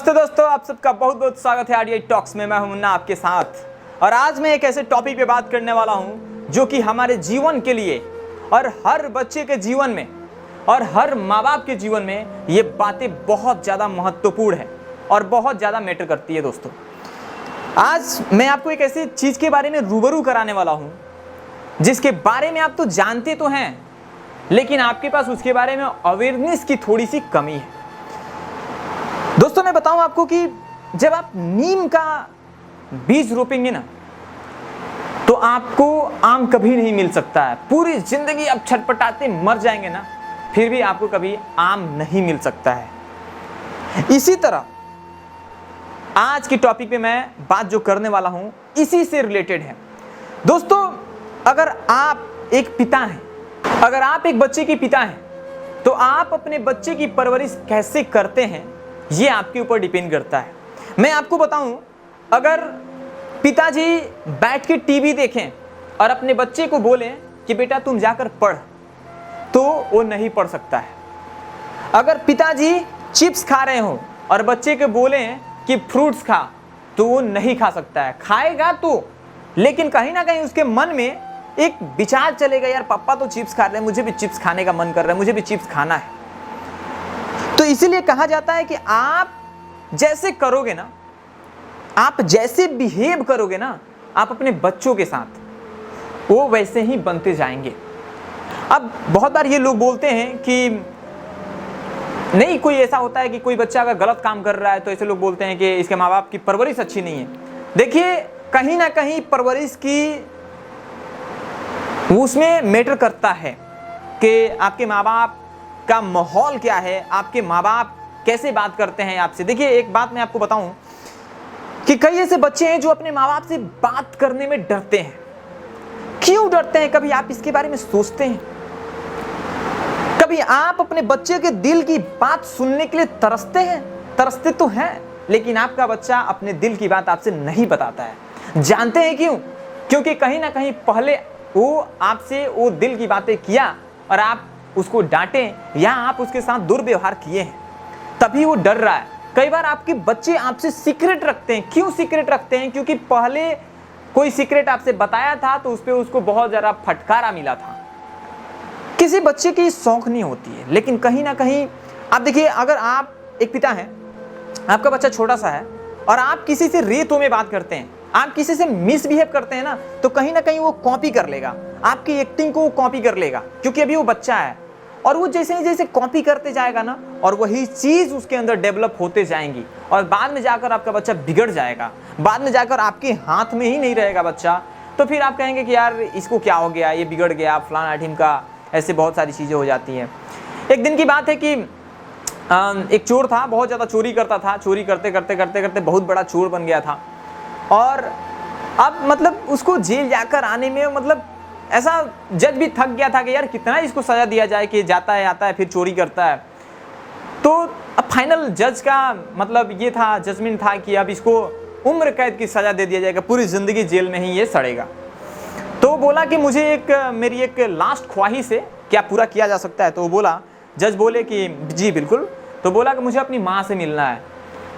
नमस्ते दोस्तों, आप सबका बहुत बहुत स्वागत है आरडीआई टॉक्स में। मैं हूं मुन्ना आपके साथ और आज मैं एक ऐसे टॉपिक पे बात करने वाला हूं जो कि हमारे जीवन के लिए और हर बच्चे के जीवन में और हर माँ बाप के जीवन में ये बातें बहुत ज़्यादा महत्वपूर्ण है और बहुत ज़्यादा मैटर करती है। दोस्तों, आज मैं आपको एक ऐसी चीज़ के बारे में रूबरू कराने वाला हूँ जिसके बारे में आप तो जानते तो हैं, लेकिन आपके पास उसके बारे में अवेयरनेस की थोड़ी सी कमी है। दोस्तों, मैं बताऊं आपको कि जब आप नीम का बीज रोपेंगे ना, तो आपको आम कभी नहीं मिल सकता है। पूरी जिंदगी आप छटपटाते मर जाएंगे ना, फिर भी आपको कभी आम नहीं मिल सकता है। इसी तरह आज के टॉपिक पे मैं बात जो करने वाला हूं इसी से रिलेटेड है। दोस्तों, अगर आप एक पिता हैं, अगर आप एक बच्चे के पिता हैं, तो आप अपने बच्चे की परवरिश कैसे करते हैं ये आपके ऊपर डिपेंड करता है। मैं आपको बताऊं, अगर पिताजी बैठ के टीवी देखें और अपने बच्चे को बोलें कि बेटा तुम जाकर पढ़, तो वो नहीं पढ़ सकता है। अगर पिताजी चिप्स खा रहे हो और बच्चे को बोलें कि फ्रूट्स खा, तो वो नहीं खा सकता है। खाएगा तो, लेकिन कहीं ना कहीं उसके मन में एक विचार चलेगा, यार पापा तो चिप्स खा रहे हैं, मुझे भी चिप्स खाने का मन कर रहा है, मुझे भी चिप्स खाना है। तो इसीलिए कहा जाता है कि आप जैसे करोगे ना, आप जैसे बिहेव करोगे ना आप अपने बच्चों के साथ, वो वैसे ही बनते जाएंगे। अब बहुत बार ये लोग बोलते हैं कि नहीं, कोई ऐसा होता है कि कोई बच्चा अगर गलत काम कर रहा है तो ऐसे लोग बोलते हैं कि इसके माँ बाप की परवरिश अच्छी नहीं है। देखिए, कहीं ना कहीं परवरिश की उसमें मैटर करता है कि आपके माँ बाप का माहौल क्या है, आपके माँ बाप कैसे बात करते हैं आपसे। देखिए, एक बात मैं आपको बताऊं कि कई ऐसे बच्चे हैं जो अपने माँ बाप से बात करने में डरते हैं। क्यों डरते हैं? कभी आप इसके बारे में सोचते हैं? कभी आप अपने बच्चे के दिल की बात सुनने के लिए तरसते हैं? तरसते तो हैं, लेकिन आपका बच्चा अपने दिल की बात आपसे नहीं बताता है। जानते हैं क्यों? क्योंकि कहीं ना कहीं पहले वो आपसे वो दिल की बातें किया और आप उसको डांटे या आप उसके साथ दुर्व्यवहार किए हैं, तभी वो डर रहा है। कई बार आपके बच्चे आपसे सीक्रेट रखते हैं। क्यों सीक्रेट रखते हैं? क्योंकि पहले कोई सीक्रेट आपसे बताया था तो उस पे उसको बहुत ज़्यादा फटकारा मिला था। किसी बच्चे की शौक नहीं होती है, लेकिन कहीं ना कहीं आप देखिए, अगर आप एक पिता हैं, आपका बच्चा छोटा सा है और आप किसी से रेतों में बात करते हैं, आप किसी से मिसबिहेव करते हैं ना, तो कहीं ना कहीं वो कॉपी कर लेगा, आपकी एक्टिंग को वो कॉपी कर लेगा, क्योंकि अभी वो बच्चा है। और वो जैसे जैसे कॉपी करते जाएगा ना, और वही चीज उसके अंदर डेवलप होते जाएंगी और बाद में जाकर आपका बच्चा बिगड़ जाएगा। बाद में जाकर आपके हाथ में ही नहीं रहेगा बच्चा, तो फिर आप कहेंगे कि यार इसको क्या हो गया, ये बिगड़ गया, फलाना ढिमका, ऐसे बहुत सारी चीजें हो जाती हैं। एक दिन की बात है कि एक चोर था, बहुत ज्यादा चोरी करता था। चोरी करते करते करते करते बहुत बड़ा चोर बन गया था और अब मतलब उसको जेल जाकर आने में मतलब ऐसा जज भी थक गया था कि यार कितना इसको सजा दिया जाए कि जाता है आता है फिर चोरी करता है। तो अब फाइनल जज का मतलब ये था, जजमेंट था कि अब इसको उम्र कैद की सजा दे दिया जाएगा, पूरी जिंदगी जेल में ही ये सड़ेगा। तो बोला कि मुझे मेरी एक लास्ट ख्वाहिश है, क्या पूरा किया जा सकता है? तो वो बोला, जज बोले कि जी बिल्कुल। तो बोला कि मुझे अपनी माँ से मिलना है।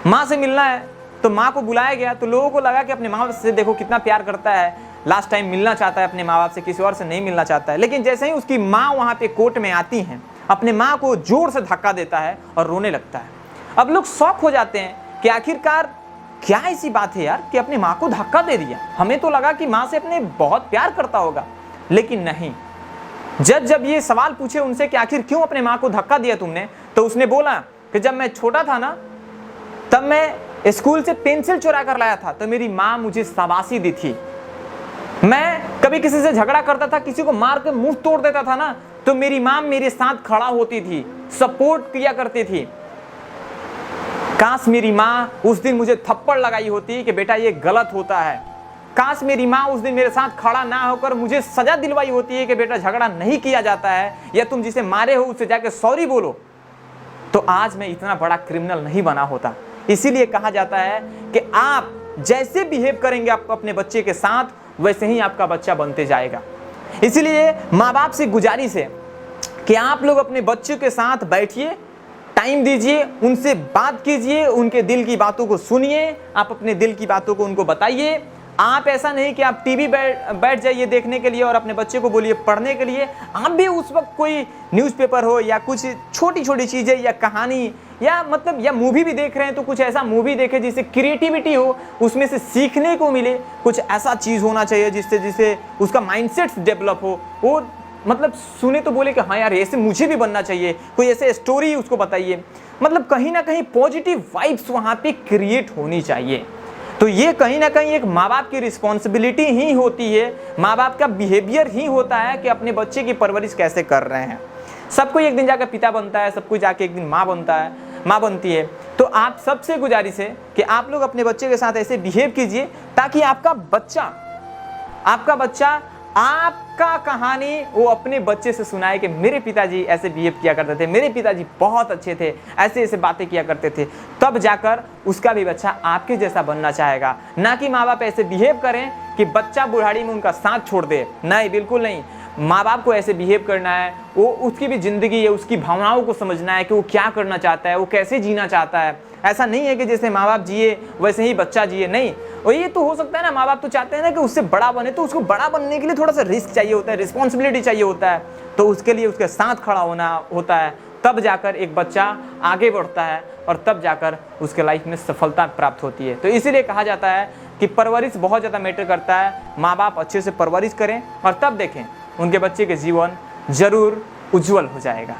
माँ से मिलना है, तो माँ को बुलाया गया। तो लोगों को लगा कि अपने माँ बाप से देखो कितना प्यार करता है, लास्ट टाइम मिलना चाहता है अपने माँ बाप से, किसी और से नहीं मिलना चाहता है। लेकिन जैसे ही उसकी माँ वहाँ पे कोर्ट में आती हैं, अपने माँ को जोर से धक्का देता है और रोने लगता है। अब लोग शॉक हो जाते हैं कि आखिरकार क्या ऐसी बात है यार कि अपनी माँ को धक्का दे दिया। हमें तो लगा कि माँ से अपने बहुत प्यार करता होगा, लेकिन नहीं। जज जब ये सवाल पूछे उनसे कि आखिर क्यों अपने माँ को धक्का दिया तुमने, तो उसने बोला कि जब मैं छोटा था ना, तब मैं स्कूल से पेंसिल चुरा कर लाया था, तो मेरी माँ मुझे शाबाशी दी थी। मैं कभी किसी से झगड़ा करता था, किसी को मार के मुंह तोड़ देता था ना, तो मेरी माँ मेरे साथ खड़ा होती थी, सपोर्ट किया करती थी। काश मेरी माँ उस दिन मुझे थप्पड़ लगाई होती कि बेटा ये गलत होता है। काश मेरी माँ उस दिन मेरे साथ खड़ा ना होकर मुझे सजा दिलवाई होती है कि बेटा झगड़ा नहीं किया जाता है, या तुम जिसे मारे हो उससे जाके सॉरी बोलो, तो आज मैं इतना बड़ा क्रिमिनल नहीं बना होता। इसीलिए कहा जाता है कि आप जैसे बिहेव करेंगे आप अपने बच्चे के साथ, वैसे ही आपका बच्चा बनते जाएगा। इसीलिए माँ बाप से गुजारिश है कि आप लोग अपने बच्चों के साथ बैठिए, टाइम दीजिए, उनसे बात कीजिए, उनके दिल की बातों को सुनिए, आप अपने दिल की बातों को उनको बताइए। आप ऐसा नहीं कि आप टीवी बैठ जाइए देखने के लिए और अपने बच्चे को बोलिए पढ़ने के लिए। आप भी उस वक्त कोई न्यूज़पेपर हो या कुछ छोटी छोटी चीज़ें या कहानी या मतलब या मूवी भी देख रहे हैं तो कुछ ऐसा मूवी देखें जिससे क्रिएटिविटी हो, उसमें से सीखने को मिले। कुछ ऐसा चीज़ होना चाहिए जिससे उसका माइंडसेट डेवलप हो, वो मतलब सुने तो बोले कि हाँ यार ऐसे मुझे भी बनना चाहिए। कोई ऐसे स्टोरी उसको बताइए, मतलब कहीं ना कहीं पॉजिटिव वाइब्स वहाँ पे क्रिएट होनी चाहिए। तो ये कहीं ना कहीं एक माँ बाप की रिस्पॉन्सिबिलिटी ही होती है, माँ बाप का बिहेवियर ही होता है कि अपने बच्चे की परवरिश कैसे कर रहे हैं। सबको एक दिन जाकर पिता बनता है, सबको जाके एक दिन माँ बनती है। तो आप सबसे गुजारिश है कि आप लोग अपने बच्चे के साथ ऐसे बिहेव कीजिए ताकि आपका बच्चा आपका कहानी वो अपने बच्चे से सुनाए कि मेरे पिताजी ऐसे बिहेव किया करते थे, मेरे पिताजी बहुत अच्छे थे, ऐसे ऐसे बातें किया करते थे। तब जाकर उसका भी बच्चा आपके जैसा बनना चाहेगा। ना कि माँ बाप ऐसे बिहेव करें कि बच्चा बुढ़ाड़ी में उनका साथ छोड़ दे। नहीं, बिल्कुल नहीं। माँ बाप को ऐसे बिहेव करना है, वो उसकी भी ज़िंदगी है, उसकी भावनाओं को समझना है कि वो क्या करना चाहता है, वो कैसे जीना चाहता है। ऐसा नहीं है कि जैसे माँ बाप जिए वैसे ही बच्चा जिए, नहीं। और ये तो हो सकता है ना, माँ बाप तो चाहते हैं ना कि उससे बड़ा बने, तो उसको बड़ा बनने के लिए थोड़ा सा रिस्क चाहिए होता है, रिस्पॉन्सिबिलिटी चाहिए होता है। तो उसके लिए उसके साथ खड़ा होना होता है, तब जाकर एक बच्चा आगे बढ़ता है और तब जाकर उसके लाइफ में सफलता प्राप्त होती है। तो इसीलिए कहा जाता है कि परवरिश बहुत ज़्यादा मैटर करता है। माँ बाप अच्छे से परवरिश करें और तब देखें उनके बच्चे के जीवन जरूर उज्जवल हो जाएगा।